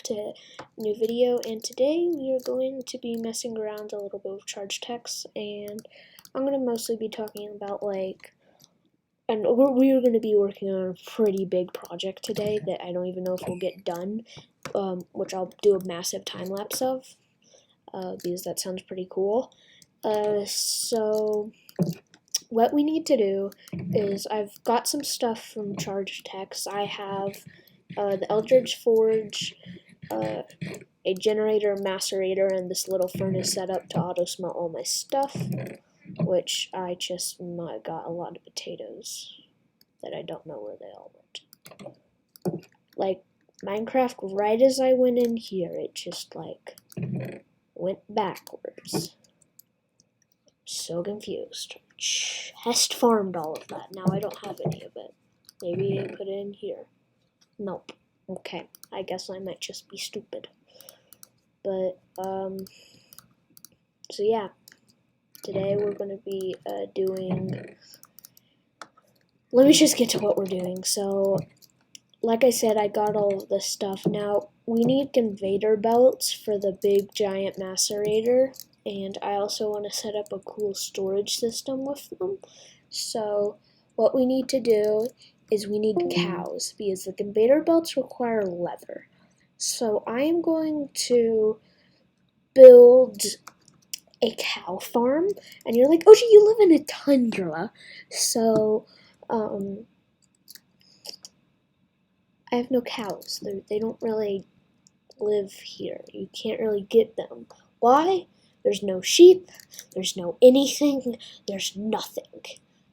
to a new video, and today we are going to be messing around a little bit with charge text, and I'm going to mostly be talking about and we're going to be working on a pretty big project today that I don't even know if we'll get done, which I'll do a massive time lapse of, because that sounds pretty cool. So what we need to do is I've got some stuff from charge text. I have the Eldridge Forge, a generator, macerator, and this little furnace set up to auto smelt all my stuff, which I just got a lot of potatoes that I don't know where they all went. Like, Minecraft, right as I went in here, it just, went backwards. So confused. Chest farmed all of that. Now I don't have any of it. Maybe I put it in here. Nope. Okay. I guess I might just be stupid. But, so yeah. Today we're going to be, let me just get to what we're doing. So, like I said, I got all of this stuff. Now, we need conveyor belts for the big giant macerator. And I also want to set up a cool storage system with them. So, what we need to do is we need cows, because the conveyor belts require leather. So I am going to build a cow farm, and you're like, Oji, you live in a tundra, so I have no cows. They don't really live here. You can't really get them. Why? There's no sheep, there's no anything, there's nothing.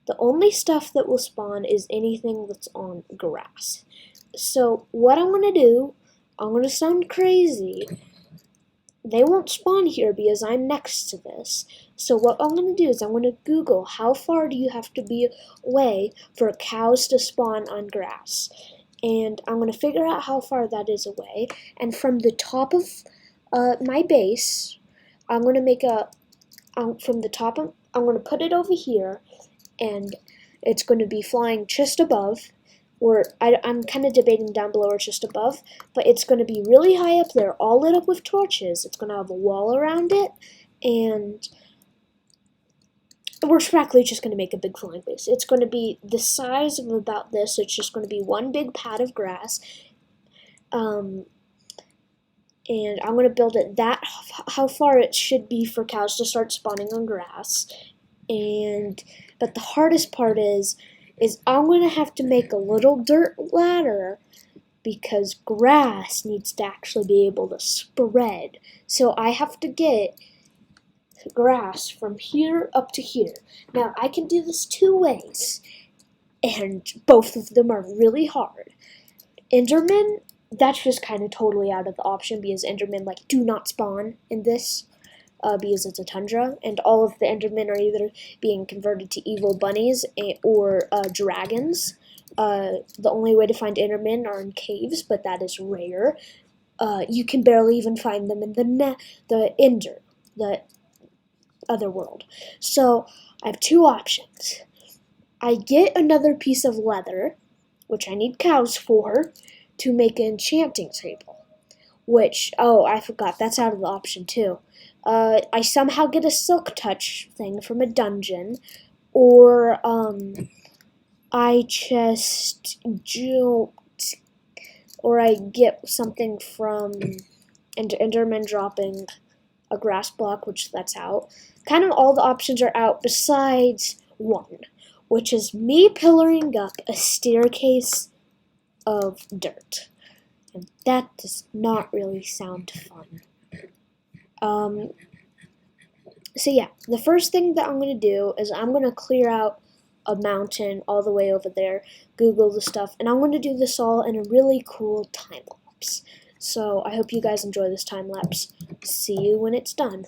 The only stuff that will spawn is anything that's on grass. So what I'm going to do, I'm going to sound crazy. They won't spawn here because I'm next to this. So what I'm going to do is I'm going to Google how far do you have to be away for cows to spawn on grass. And I'm going to figure out how far that is away. And from the top of my base, I'm going to make from the top, I'm going to put it over here, and it's going to be flying just above, or I'm kind of debating down below or just above, but it's going to be really high up there, all lit up with torches. It's going to have a wall around it, and we're practically just going to make a big flying base. It's going to be the size of about this. It's just going to be one big pad of grass, and I'm going to build it how far it should be for cows to start spawning on grass. But the hardest part is I'm going to have to make a little dirt ladder because grass needs to actually be able to spread. So I have to get grass from here up to here. Now, I can do this two ways, and both of them are really hard. Endermen, that's just kind of totally out of the option because Endermen do not spawn in this because it's a tundra, and all of the Endermen are either being converted to evil bunnies or dragons. The only way to find Endermen are in caves, but that is rare. You can barely even find them in the other world. So I have two options. I get another piece of leather, which I need cows for, to make an enchanting table, which, oh, I forgot, that's out of the option too. I somehow get a silk touch thing from a dungeon, or, I get something from Enderman dropping a grass block, which that's out. Kind of all the options are out besides one, which is me pillaring up a staircase of dirt, and that does not really sound fun. So yeah, the first thing that I'm going to do is I'm going to clear out a mountain all the way over there, Google the stuff, and I'm going to do this all in a really cool time lapse. So I hope you guys enjoy this time lapse. See you when it's done.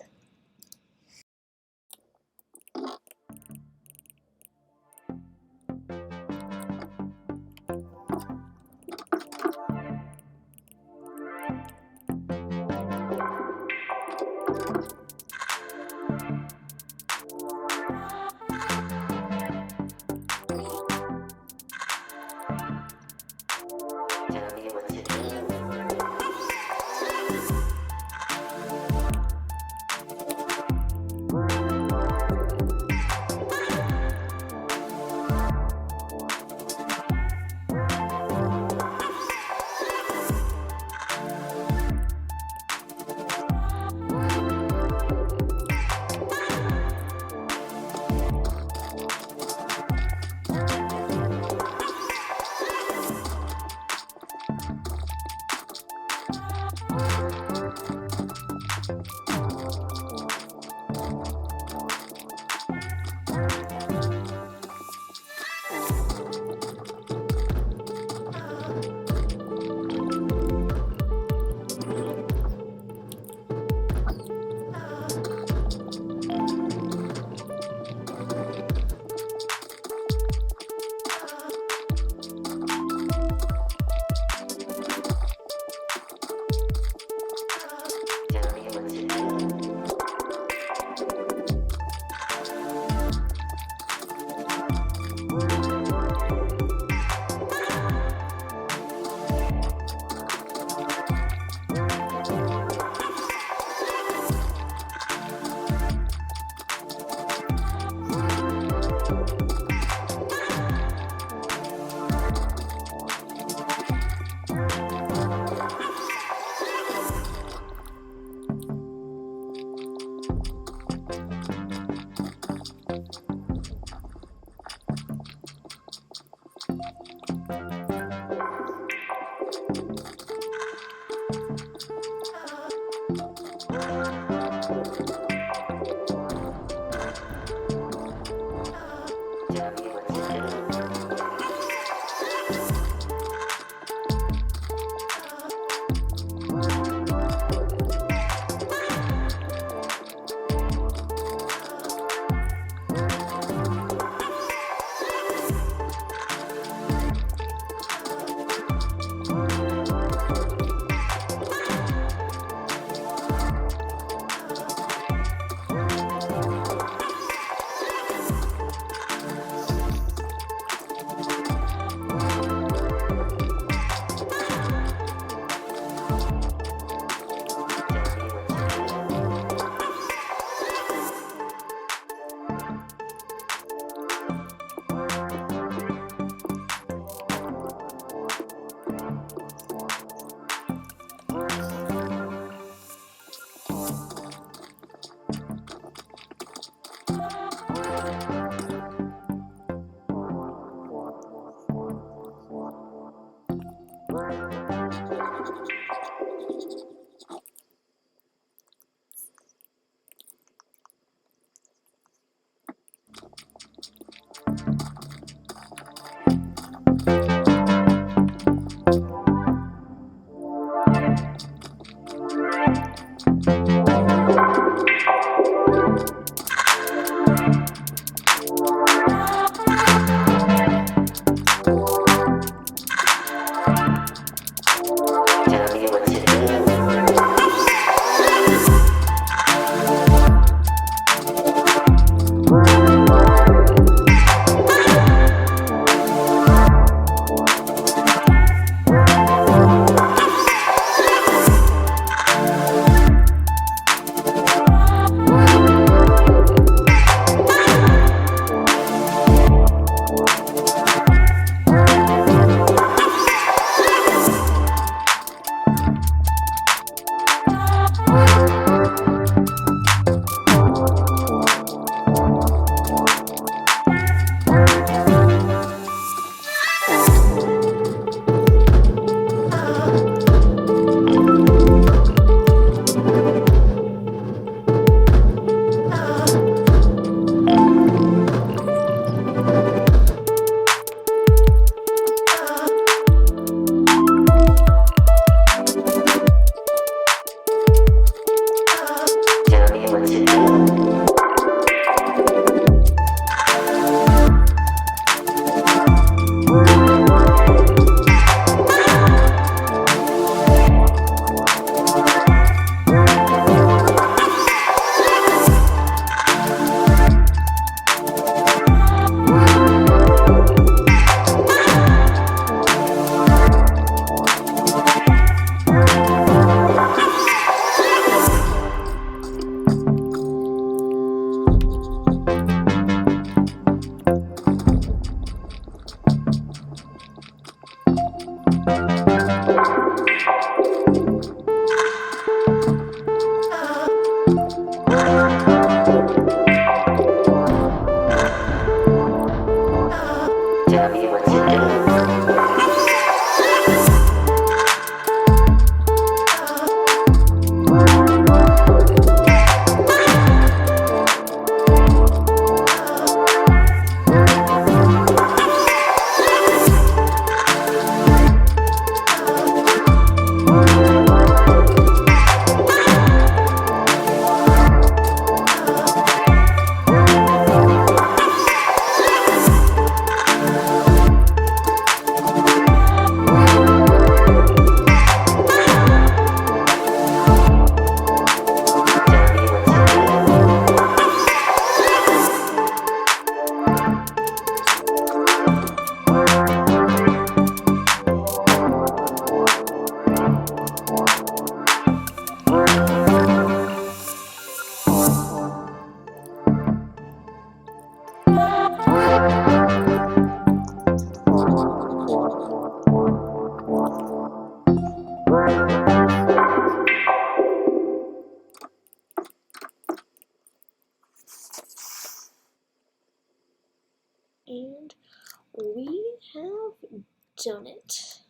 done it.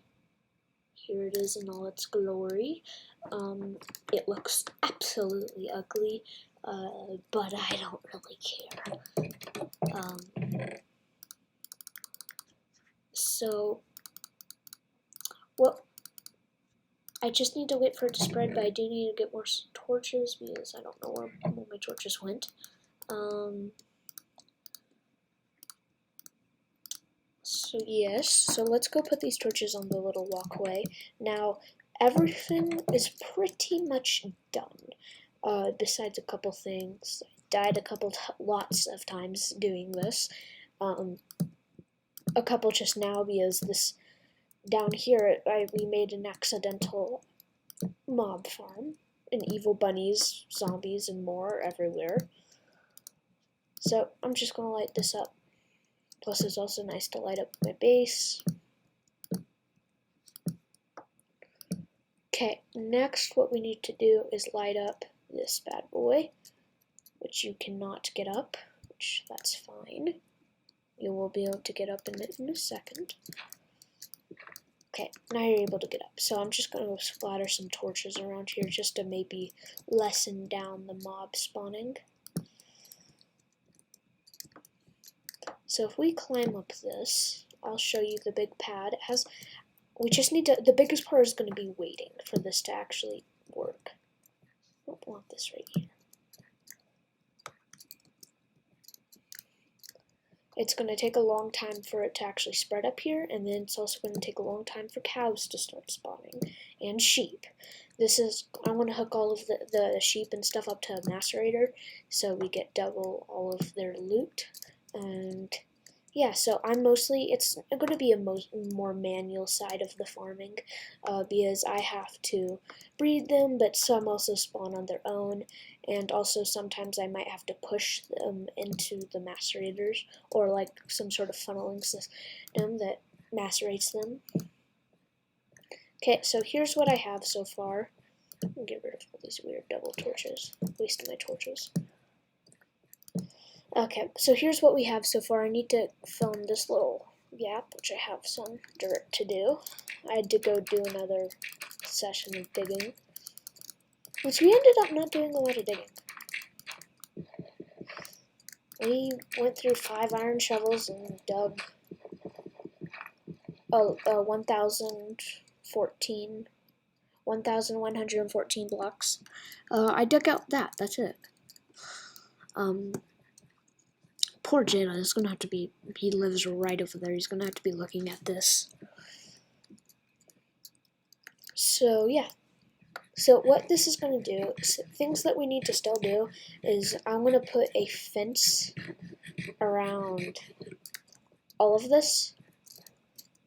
Here it is in all its glory. It looks absolutely ugly, but I don't really care. So, well, I just need to wait for it to spread, but I do need to get more torches because I don't know where my torches went. So yes, so let's go put these torches on the little walkway. Now, everything is pretty much done, besides a couple things. I died lots of times doing this. A couple just now because this down here we made an accidental mob farm, and evil bunnies, zombies, and more everywhere. So I'm just gonna light this up. Plus, it's also nice to light up my base. Okay, next what we need to do is light up this bad boy, which you cannot get up, which that's fine. You will be able to get up in a second. Okay, now you're able to get up. So I'm just going to splatter some torches around here just to maybe lessen down the mob spawning. So if we climb up this, I'll show you the big pad. We just need to, the biggest part is going to be waiting for this to actually work. I don't want this right here. It's going to take a long time for it to actually spread up here, and then it's also going to take a long time for cows to start spawning, and sheep. I'm going to hook all of the sheep and stuff up to a macerator, so we get double all of their loot. And yeah, so it's going to be a more manual side of the farming, because I have to breed them, but some also spawn on their own, and also sometimes I might have to push them into the macerators, or like some sort of funneling system that macerates them. Okay, so here's what I have so far. I'll get rid of all these weird double torches, wasting my torches. Okay, so here's what we have so far. I need to fill in this little gap, which I have some dirt to do. I had to go do another session of digging, which we ended up not doing a lot of digging. We went through 5 iron shovels and dug 1,114 blocks. I dug out that's it. Poor Jada is gonna have to be, he lives right over there, he's gonna have to be looking at this. So yeah. So what this is going to do, things that we need to still do, is I'm going to put a fence around all of this,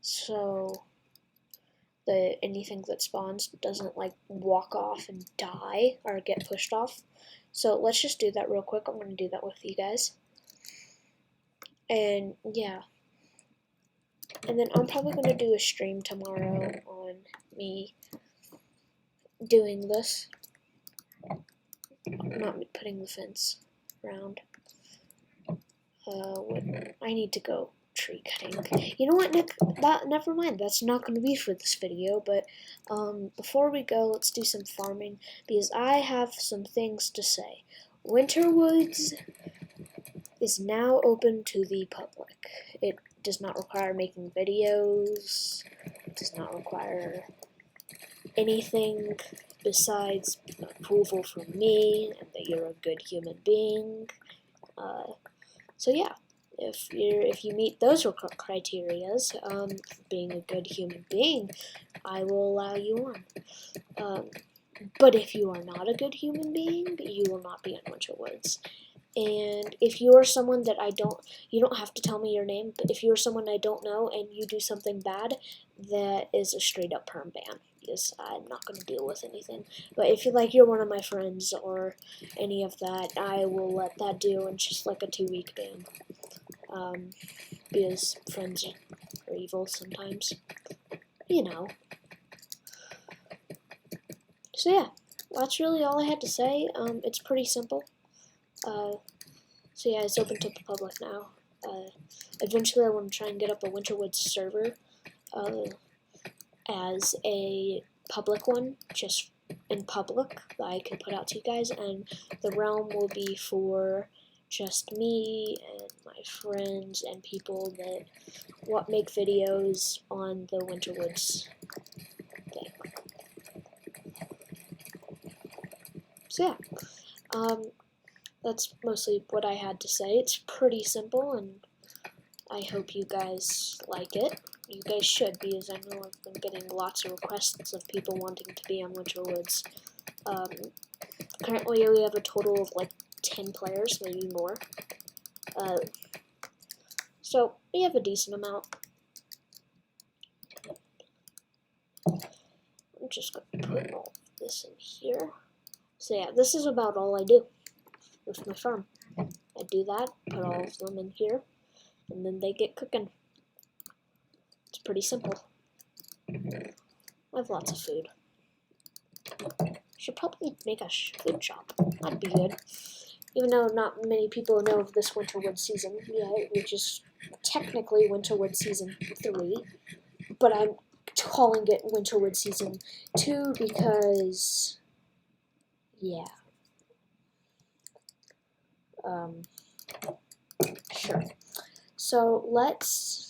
so that anything that spawns doesn't like walk off and die or get pushed off. So let's just do that real quick. I'm going to do that with you guys. And yeah. And then I'm probably going to do a stream tomorrow on me doing this, not putting the fence around. I need to go tree cutting. You know what, Nick? Never mind. That's not going to be for this video. But before we go, let's do some farming because I have some things to say. Winterwoods is now open to the public. It does not require making videos. It does not require anything besides approval from me and that you're a good human being. So yeah, if you meet those criterias, being a good human being, I will allow you on. But if you are not a good human being, you will not be in Winterwoods. And if you are someone that you don't have to tell me your name, but if you are someone I don't know and you do something bad, that is a straight up perm ban. Because I'm not going to deal with anything. But if you're one of my friends or any of that, I will let that do in just like a 2-week ban. Because friends are evil sometimes. You know. So yeah, that's really all I had to say. It's pretty simple. So yeah, it's open to the public now. Eventually I want to try and get up a Winterwoods server. as a public one, just in public, that I can put out to you guys, and the realm will be for just me and my friends and people that make videos on the Winterwoods thing. So yeah, that's mostly what I had to say. It's pretty simple, and I hope you guys like it. You guys should, because I know I've been getting lots of requests of people wanting to be on Winterwoods. Currently we have a total of like 10 players, maybe more. So we have a decent amount. I'm just going to put all this in here. So yeah, this is about all I do with my farm. I do that, put all of them in here, and then they get cooking. It's pretty simple. I have lots of food. Should probably make a food shop. That'd be good. Even though not many people know of this Winterwood season yet, which is technically Winterwood season 3, but I'm calling it Winterwood season 2 because, yeah. Sure. So let's